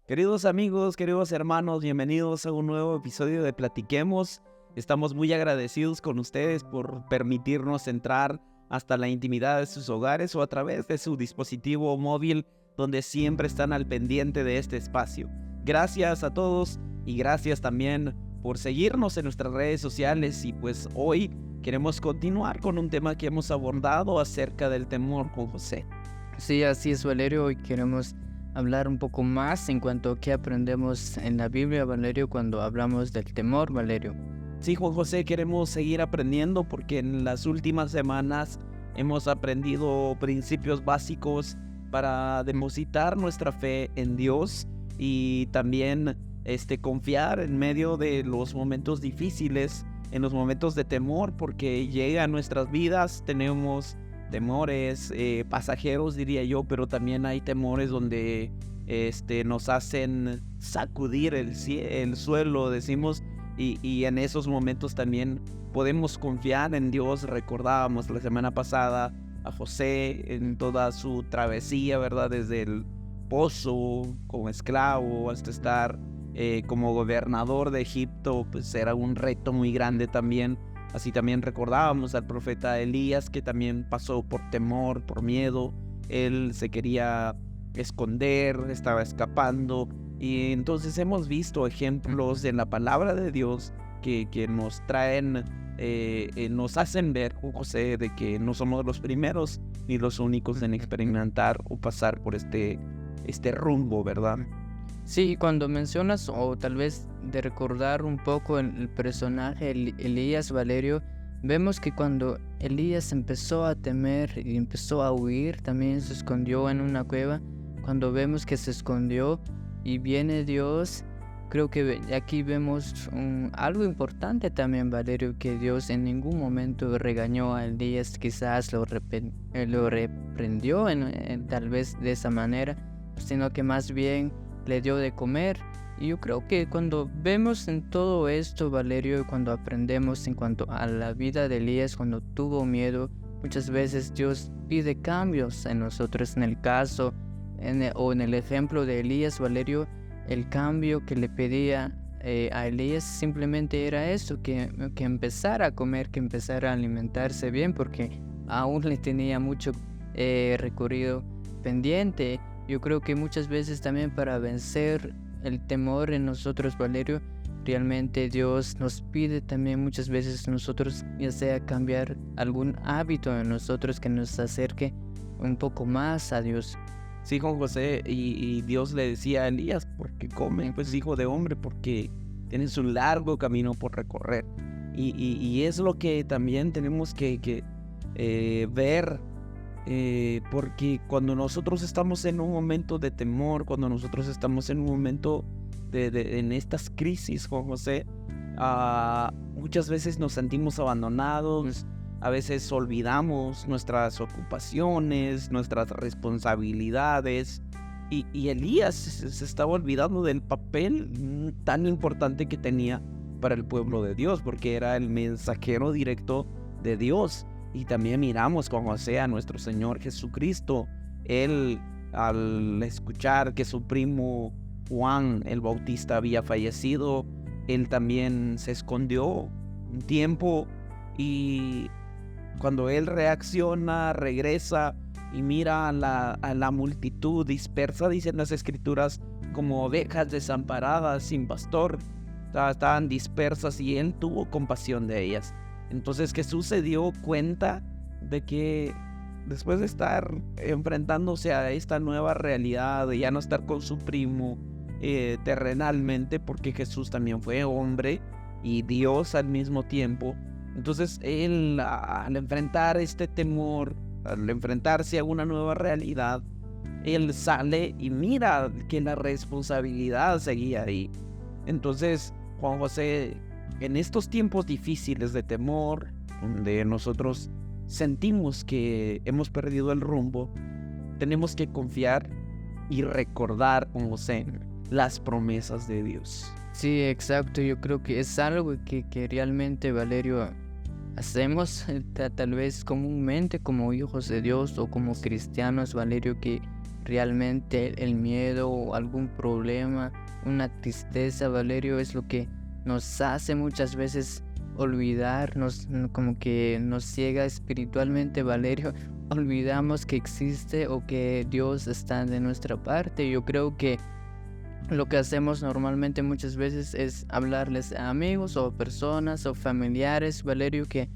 Queridos amigos, queridos hermanos, bienvenidos a un nuevo episodio de Platiquemos. Estamos muy agradecidos con ustedes por permitirnos entrar hasta la intimidad de sus hogares o a través de su dispositivo móvil, donde siempre están al pendiente de este espacio. Gracias a todos y gracias también por seguirnos en nuestras redes sociales. Y pues hoy queremos continuar con un tema que hemos abordado acerca del temor con José. Sí, así es, Valerio. Hoy queremos hablar un poco más en cuanto a qué aprendemos en la Biblia, Valerio, cuando hablamos del temor, Valerio. Sí, Juan José, queremos seguir aprendiendo porque en las últimas semanas hemos aprendido principios básicos para depositar nuestra fe en Dios y también confiar en medio de los momentos difíciles, en los momentos de temor, porque llega a nuestras vidas, tenemos temores pasajeros, diría yo, pero también hay temores donde nos hacen sacudir el suelo, decimos, y en esos momentos también podemos confiar en Dios. Recordábamos la semana pasada a José en toda su travesía, ¿verdad? Desde el pozo como esclavo hasta estar como gobernador de Egipto, pues era un reto muy grande también. Así también recordábamos al profeta Elías, que también pasó por temor, por miedo. Él se quería esconder, estaba escapando. Y entonces hemos visto ejemplos en la palabra de Dios que nos traen, nos hacen ver, José, de que no somos los primeros ni los únicos en experimentar o pasar por este rumbo, ¿verdad? Sí, cuando mencionas, o tal vez de recordar un poco el personaje Elías, Valerio, vemos que cuando Elías empezó a temer y empezó a huir, también se escondió en una cueva. Cuando vemos que se escondió y viene Dios, creo que aquí vemos algo importante también, Valerio, que Dios en ningún momento regañó a Elías, quizás lo reprendió tal vez de esa manera, sino que más bien le dio de comer. Y yo creo que cuando vemos en todo esto, Valerio, cuando aprendemos en cuanto a la vida de Elías, cuando tuvo miedo, muchas veces Dios pide cambios en nosotros. En el caso o en el ejemplo de Elías, Valerio, el cambio que le pedía a Elías simplemente era eso, que empezara a comer, que empezara a alimentarse bien, porque aún le tenía mucho recorrido pendiente. Yo creo que muchas veces también para vencer el temor en nosotros, Valerio, realmente Dios nos pide también muchas veces nosotros, ya sea cambiar algún hábito en nosotros que nos acerque un poco más a Dios. Sí, Juan José, y Dios le decía a Elías, ¿por qué come? Pues hijo de hombre, porque tienes un largo camino por recorrer. Y es lo que también tenemos que ver. Porque cuando nosotros estamos en un momento de temor, cuando nosotros estamos en un momento en estas crisis, Juan José, muchas veces nos sentimos abandonados, a veces olvidamos nuestras ocupaciones, nuestras responsabilidades, y Elías se estaba olvidando del papel tan importante que tenía para el pueblo de Dios, porque era el mensajero directo de Dios. Y también miramos con José a nuestro Señor Jesucristo. Él, al escuchar que su primo Juan el Bautista había fallecido, él también se escondió un tiempo, y cuando él reacciona, regresa y mira a la multitud dispersa, dicen las escrituras, como ovejas desamparadas sin pastor. Estaban dispersas y él tuvo compasión de ellas. Entonces Jesús se dio cuenta de que después de estar enfrentándose a esta nueva realidad, de ya no estar con su primo terrenalmente, porque Jesús también fue hombre y Dios al mismo tiempo, entonces él, al enfrentar este temor, al enfrentarse a una nueva realidad, él sale y mira que la responsabilidad seguía ahí. Entonces, Juan José, en estos tiempos difíciles de temor, donde nosotros sentimos que hemos perdido el rumbo, tenemos que confiar y recordar, Juan José, las promesas de Dios. Sí, exacto. Yo creo que es algo que realmente, Valerio, hacemos tal vez comúnmente como hijos de Dios o como cristianos, Valerio, que realmente el miedo o algún problema, una tristeza, Valerio, es lo que nos hace muchas veces olvidarnos, como que nos ciega espiritualmente, Valerio. Olvidamos que existe o que Dios está de nuestra parte. Yo creo que lo que hacemos normalmente muchas veces es hablarles a amigos o personas o familiares, Valerio, que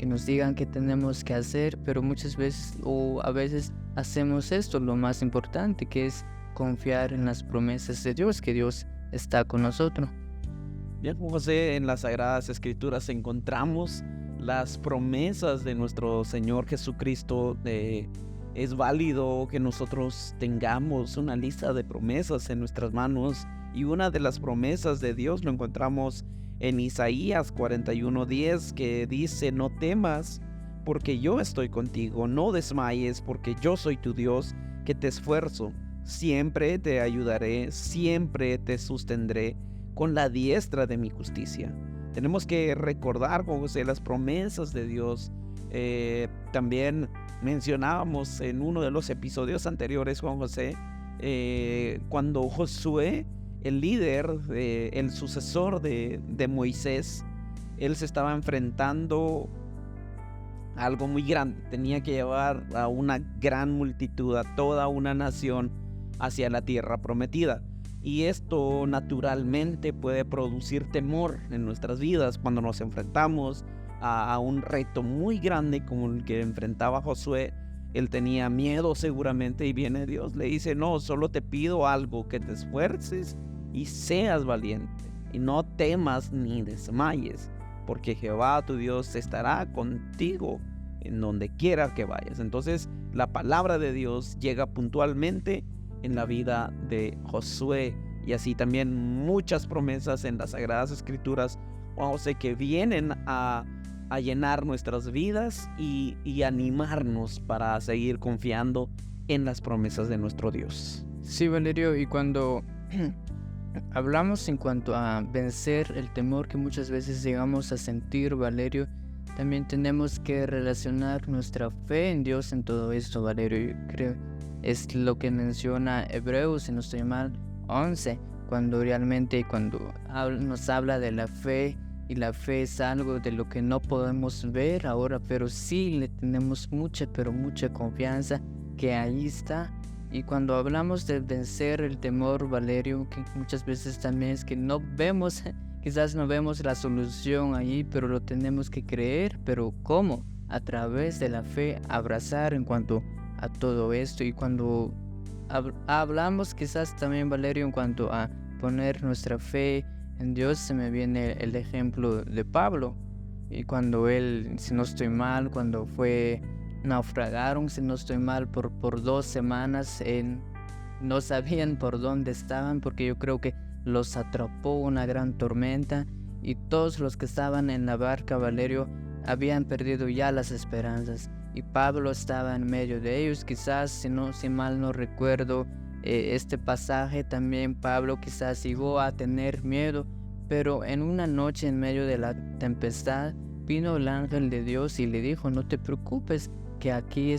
nos digan qué tenemos que hacer, pero muchas veces o a veces hacemos esto, lo más importante, que es confiar en las promesas de Dios, que Dios está con nosotros. Bien, José, en las Sagradas Escrituras encontramos las promesas de nuestro Señor Jesucristo. Es válido que nosotros tengamos una lista de promesas en nuestras manos, y una de las promesas de Dios lo encontramos en Isaías 41:10, que dice: no temas, porque yo estoy contigo, no desmayes, porque yo soy tu Dios, que te esfuerzo, siempre te ayudaré, siempre te sostendré con la diestra de mi justicia. Tenemos que recordar, José, las promesas de Dios. También mencionábamos en uno de los episodios anteriores, Juan José, cuando Josué, el líder, el sucesor de Moisés, él se estaba enfrentando a algo muy grande. Tenía que llevar a una gran multitud, a toda una nación, hacia la tierra prometida. Y esto naturalmente puede producir temor en nuestras vidas cuando nos enfrentamos a un reto muy grande como el que enfrentaba Josué. Él tenía miedo seguramente, y viene Dios, le dice: no, solo te pido algo, que te esfuerces y seas valiente, y no temas ni desmayes, porque Jehová tu Dios estará contigo en donde quiera que vayas. Entonces la palabra de Dios llega puntualmente en la vida de Josué, y así también muchas promesas en las Sagradas Escrituras, José, que vienen a llenar nuestras vidas y animarnos para seguir confiando en las promesas de nuestro Dios. Sí, Valerio, y cuando hablamos en cuanto a vencer el temor que muchas veces llegamos a sentir, Valerio, también tenemos que relacionar nuestra fe en Dios en todo esto, Valerio. Yo creo es lo que menciona Hebreos, si no estoy mal, 11, cuando realmente nos habla de la fe. Y la fe es algo de lo que no podemos ver ahora, pero sí le tenemos mucha confianza que ahí está. Y cuando hablamos de vencer el temor, Valerio, que muchas veces también es que no vemos, quizás no vemos la solución ahí, pero lo tenemos que creer. Pero ¿cómo? A través de la fe, abrazar en cuanto a todo esto. Y cuando hablamos quizás también, Valerio, en cuanto a poner nuestra fe en Dios, se me viene el ejemplo de Pablo. Y cuando él, si no estoy mal, cuando naufragaron, si no estoy mal, por 2 semanas, no sabían por dónde estaban, porque yo creo que los atrapó una gran tormenta, y todos los que estaban en la barca, Valerio, habían perdido ya las esperanzas, y Pablo estaba en medio de ellos. Quizás, si mal no recuerdo, este pasaje también Pablo quizás llegó a tener miedo, pero en una noche en medio de la tempestad vino el ángel de Dios y le dijo: no te preocupes, que aquí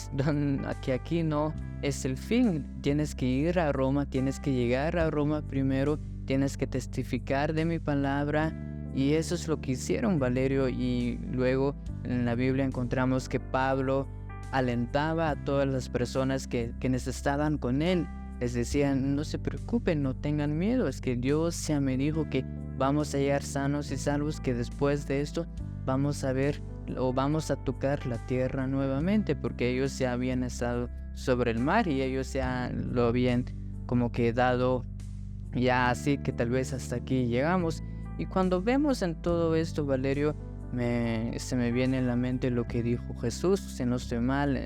no es el fin. Tienes que ir a Roma, tienes que llegar a Roma primero, tienes que testificar de mi palabra. Y eso es lo que hicieron, Valerio. Y luego en la Biblia encontramos que Pablo alentaba a todas las personas que estaban con él. Les decían: no se preocupen, no tengan miedo, es que Dios ya me dijo que vamos a llegar sanos y salvos, que después de esto vamos a ver o vamos a tocar la tierra nuevamente, porque ellos ya habían estado sobre el mar y ellos ya lo habían como que dado ya, así que tal vez hasta aquí llegamos. Y cuando vemos en todo esto, Valerio, se me viene en la mente lo que dijo Jesús, si no estoy mal,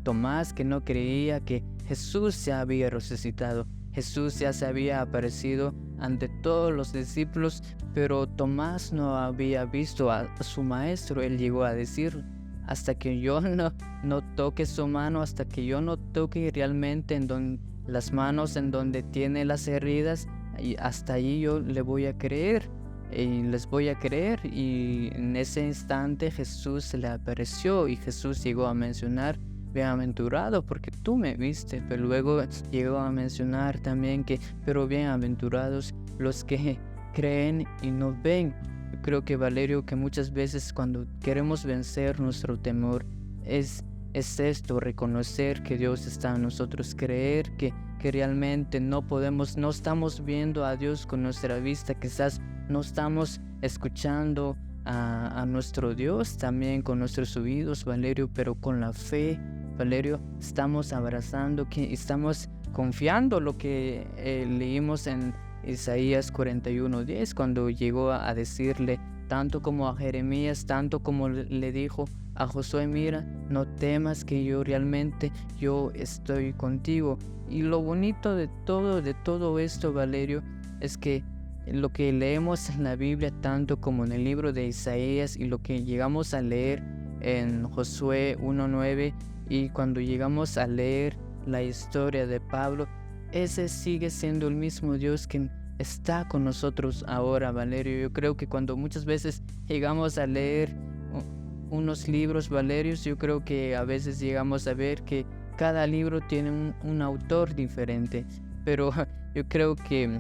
Tomás, que no creía que Jesús ya había resucitado. Jesús ya se había aparecido ante todos los discípulos, pero Tomás no había visto a su maestro. Él llegó a decir: hasta que yo no toque su mano, hasta que yo no toque realmente las manos en donde tiene las heridas, y hasta allí yo le voy a creer. y les voy a creer. Y en ese instante Jesús se le apareció y Jesús llegó a mencionar: bienaventurado porque tú me viste. Pero luego llegó a mencionar también que, pero bienaventurados los que creen y no ven. Yo creo que, Valerio, que muchas veces cuando queremos vencer nuestro temor es esto: reconocer que Dios está en nosotros, creer que realmente no estamos viendo a Dios con nuestra vista, quizás no estamos escuchando a nuestro Dios también con nuestros oídos, Valerio, pero con la fe, Valerio, estamos abrazando, que estamos confiando lo que leímos en Isaías 41:10, cuando llegó a decirle, tanto como a Jeremías, tanto como le dijo a Josué: mira, no temas, que yo estoy contigo. Y lo bonito de todo esto, Valerio, es que lo que leemos en la Biblia, tanto como en el libro de Isaías, y lo que llegamos a leer en Josué 1:9, y cuando llegamos a leer la historia de Pablo, ese sigue siendo el mismo Dios que está con nosotros ahora, Valerio. Yo creo que cuando muchas veces llegamos a leer unos libros, Valerio, yo creo que a veces llegamos a ver que cada libro tiene un autor diferente, pero yo creo que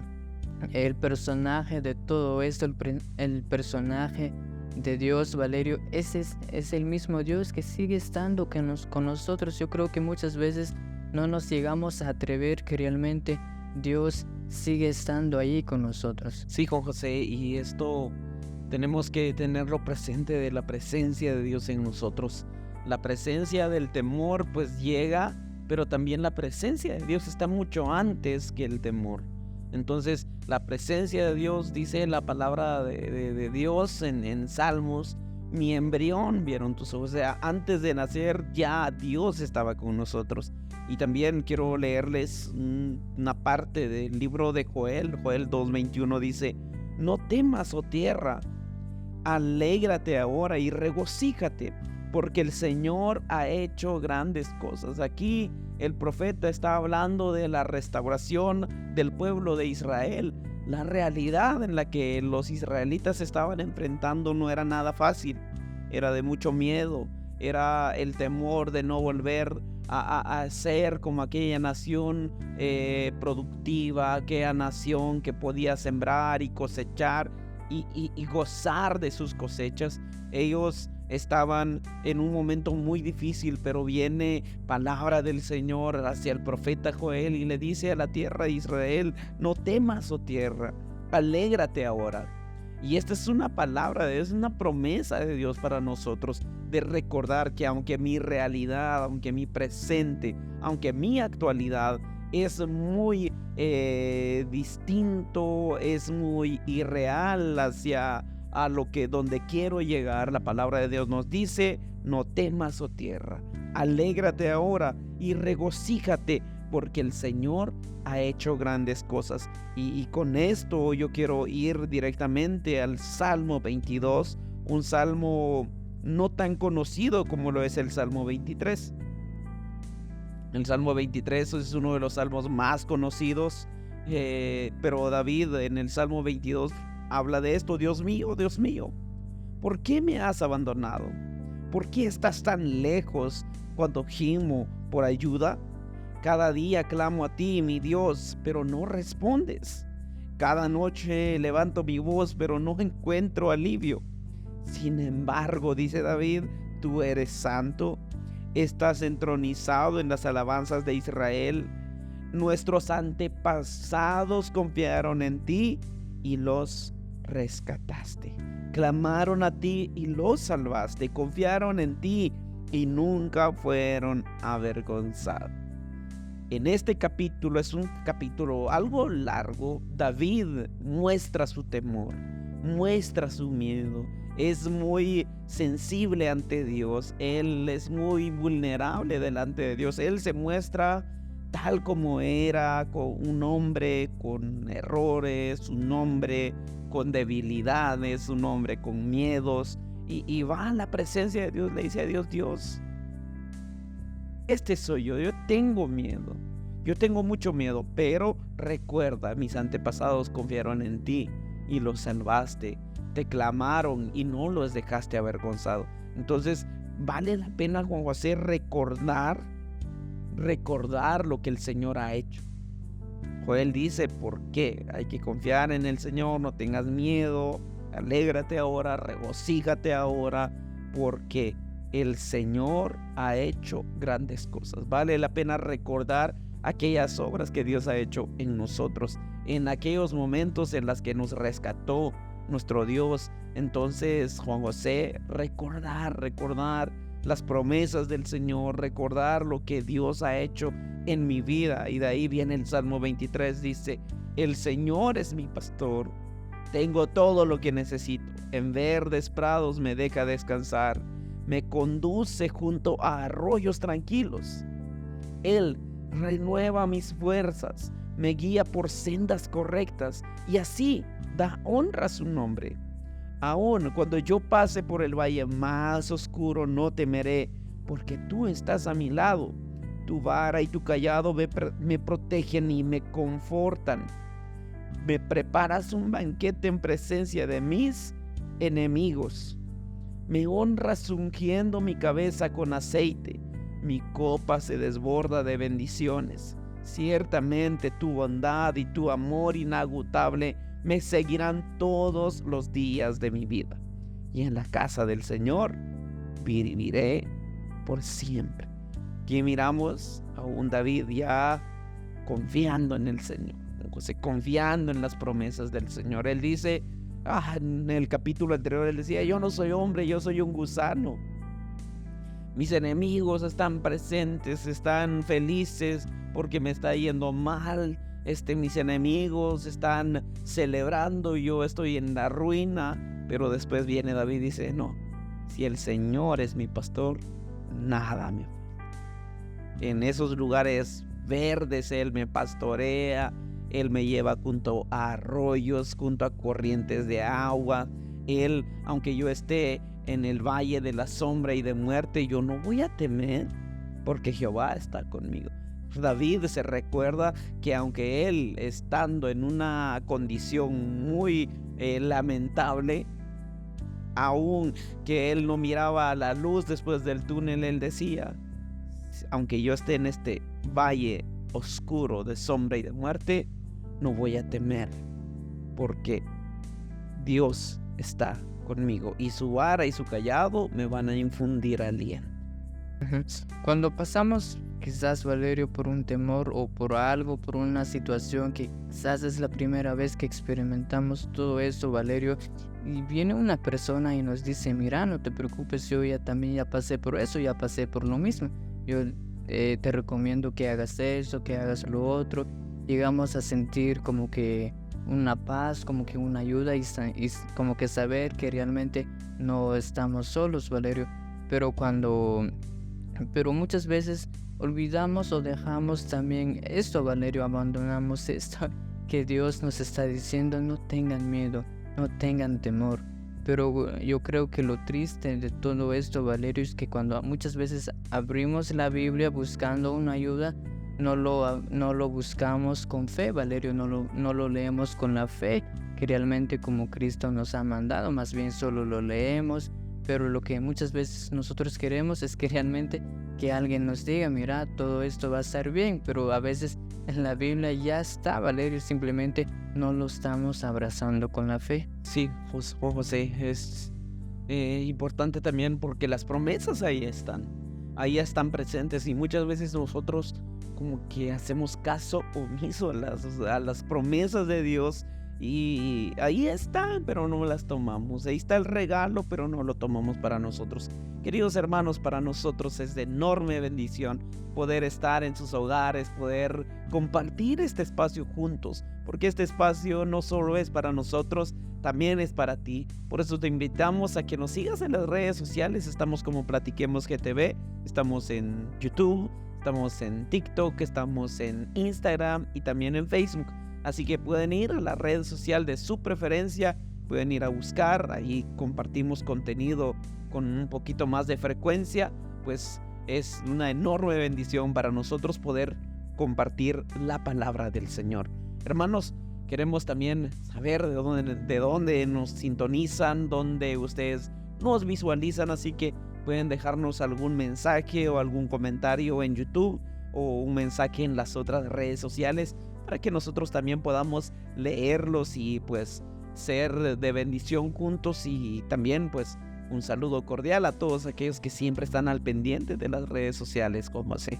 el personaje de todo esto, el personaje de Dios, Valerio, ese es el mismo Dios que sigue estando con nosotros. Yo creo que muchas veces no nos llegamos a atrever que realmente Dios sigue estando ahí con nosotros. Sí, Juan José, y esto tenemos que tenerlo presente, de la presencia de Dios en nosotros. La presencia del temor pues llega, pero también la presencia de Dios está mucho antes que el temor. Entonces la presencia de Dios, dice la palabra de Dios en Salmos: mi embrión vieron tus ojos. O sea, antes de nacer ya Dios estaba con nosotros. Y también quiero leerles una parte del libro de Joel 2:21, dice: no temas, oh tierra, alégrate ahora y regocíjate, porque el Señor ha hecho grandes cosas. Aquí el profeta está hablando de la restauración del pueblo de Israel. La realidad en la que los israelitas estaban enfrentando no era nada fácil, era de mucho miedo, era el temor de no volver a ser como aquella nación productiva, aquella nación que podía sembrar y cosechar y gozar de sus cosechas. Ellos estaban en un momento muy difícil, pero viene palabra del Señor hacia el profeta Joel y le dice a la tierra de Israel: no temas, oh tierra, alégrate ahora. Y esta es una palabra, es una promesa de Dios para nosotros, de recordar que aunque mi realidad, aunque mi presente, aunque mi actualidad es muy distinto, es muy irreal hacia a donde quiero llegar, la palabra de Dios nos dice: no temas, oh tierra, alégrate ahora y regocíjate, porque el Señor ha hecho grandes cosas. Y con esto yo quiero ir directamente al Salmo 22, un salmo no tan conocido como lo es el Salmo 23. El Salmo 23 es uno de los salmos más conocidos, pero David en el Salmo 22 habla de esto: Dios mío, ¿por qué me has abandonado? ¿Por qué estás tan lejos cuando gimo por ayuda? Cada día clamo a ti, mi Dios, pero no respondes. Cada noche levanto mi voz, pero no encuentro alivio. Sin embargo, dice David, tú eres santo, estás entronizado en las alabanzas de Israel. Nuestros antepasados confiaron en ti y los rescataste. Clamaron a ti y los salvaste. Confiaron en ti y nunca fueron avergonzados. En este capítulo, es un capítulo algo largo, David muestra su temor, muestra su miedo, es muy sensible ante Dios, él es muy vulnerable delante de Dios, él se muestra tal como era, con un hombre con errores, un hombre con debilidades, un hombre con miedos, y va a la presencia de Dios, le dice a Dios: Dios, este soy yo tengo miedo, yo tengo mucho miedo, pero recuerda, mis antepasados confiaron en ti y los salvaste. Te clamaron y no los dejaste avergonzado. Entonces, vale la pena, Juan José, recordar lo que el Señor ha hecho. Joel dice, ¿por qué? Hay que confiar en el Señor, no tengas miedo, alégrate ahora, regocíjate ahora, porque el Señor ha hecho grandes cosas. Vale la pena recordar aquellas obras que Dios ha hecho en nosotros, en aquellos momentos en los que nos rescató nuestro Dios. Entonces, Juan José, recordar las promesas del Señor, recordar lo que Dios ha hecho en mi vida. Y de ahí viene el Salmo 23, dice, el Señor es mi pastor, tengo todo lo que necesito, en verdes prados me deja descansar, me conduce junto a arroyos tranquilos, Él renueva mis fuerzas, me guía por sendas correctas y así da honra a su nombre. Aun cuando yo pase por el valle más oscuro, no temeré, porque tú estás a mi lado. Tu vara y tu cayado me protegen y me confortan. Me preparas un banquete en presencia de mis enemigos. Me honras ungiendo mi cabeza con aceite. Mi copa se desborda de bendiciones. Ciertamente tu bondad y tu amor inagotable me seguirán todos los días de mi vida, y en la casa del Señor viviré por siempre. Aquí miramos a un David ya confiando en el Señor, confiando en las promesas del Señor. Él dice, en el capítulo anterior él decía, yo no soy hombre, yo soy un gusano. Mis enemigos están presentes, están felices porque me está yendo mal. Mis enemigos están celebrando y yo estoy en la ruina. Pero después viene David y dice, no, si el Señor es mi pastor, nada me falta. En esos lugares verdes Él me pastorea, Él me lleva junto a arroyos, junto a corrientes de agua. Él, aunque yo esté en el valle de la sombra y de muerte, yo no voy a temer, porque Jehová está conmigo. David se recuerda que aunque él, estando en una condición muy lamentable, aún que él no miraba a la luz después del túnel, él decía, aunque yo esté en este valle oscuro de sombra y de muerte, no voy a temer, porque Dios está conmigo y su vara y su cayado me van a infundir aliento. Cuando pasamos quizás, Valerio, por un temor o por algo, por una situación que quizás es la primera vez que experimentamos todo eso, Valerio, y viene una persona y nos dice, mira, no te preocupes, yo también ya pasé por eso, ya pasé por lo mismo, yo te recomiendo que hagas eso, que hagas lo otro. Llegamos a sentir como que una paz, como que una ayuda y como que saber que realmente no estamos solos, Valerio. Pero muchas veces olvidamos o dejamos también esto, Valerio, abandonamos esto que Dios nos está diciendo, no tengan miedo, no tengan temor. Pero yo creo que lo triste de todo esto, Valerio, es que cuando muchas veces abrimos la Biblia buscando una ayuda, no lo buscamos con fe, Valerio, no lo leemos con la fe que realmente como Cristo nos ha mandado, más bien solo lo leemos. Pero lo que muchas veces nosotros queremos es que realmente que alguien nos diga, mira, todo esto va a estar bien, pero a veces en la Biblia ya está, Valerio, simplemente no lo estamos abrazando con la fe. Sí, José, es importante también porque las promesas ahí están presentes y muchas veces nosotros como que hacemos caso omiso a las promesas de Dios. Y ahí están, pero no las tomamos. Ahí está el regalo, pero no lo tomamos para nosotros. Queridos hermanos, para nosotros es de enorme bendición poder estar en sus hogares, poder compartir este espacio juntos, porque este espacio no solo es para nosotros, también es para ti. Por eso te invitamos a que nos sigas en las redes sociales. Estamos como Platiquemos GTV, estamos en YouTube, estamos en TikTok, estamos en Instagram y también en Facebook. Así que pueden ir a la red social de su preferencia, pueden ir a buscar, ahí compartimos contenido con un poquito más de frecuencia, pues es una enorme bendición para nosotros poder compartir la palabra del Señor. Hermanos, Queremos también saber de dónde nos sintonizan, dónde ustedes nos visualizan, así que pueden dejarnos algún mensaje o algún comentario en YouTube o un mensaje en las otras redes sociales para que nosotros también podamos leerlos y pues ser de bendición juntos. Y también pues un saludo cordial a todos aquellos que siempre están al pendiente de las redes sociales, como así.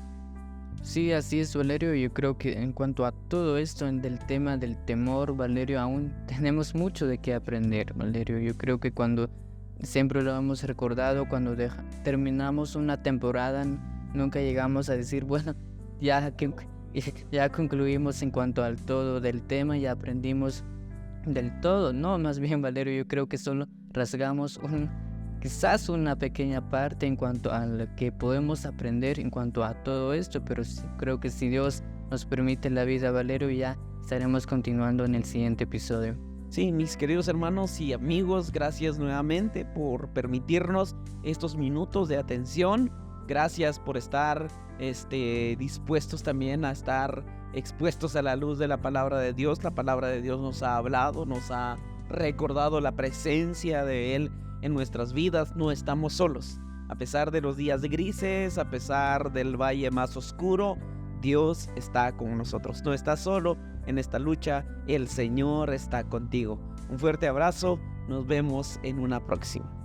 Sí, así es, Valerio. Yo creo que en cuanto a todo esto del tema del temor, Valerio, aún tenemos mucho de qué aprender, Valerio. Yo creo que cuando siempre lo hemos recordado, cuando terminamos una temporada, nunca llegamos a decir, bueno, ya concluimos en cuanto al todo del tema, ya aprendimos del todo. No, más bien, Valerio, yo creo que solo rasgamos quizás una pequeña parte en cuanto a lo que podemos aprender en cuanto a todo esto, pero sí, creo que si Dios nos permite la vida, Valerio, ya estaremos continuando en el siguiente episodio. Sí, mis queridos hermanos y amigos, gracias nuevamente por permitirnos estos minutos de atención. Gracias por estar dispuestos también a estar expuestos a la luz de la palabra de Dios. La palabra de Dios nos ha hablado, nos ha recordado la presencia de Él en nuestras vidas. No estamos solos. A pesar de los días grises, a pesar del valle más oscuro, Dios está con nosotros. No estás solo en esta lucha, el Señor está contigo. Un fuerte abrazo, nos vemos en una próxima.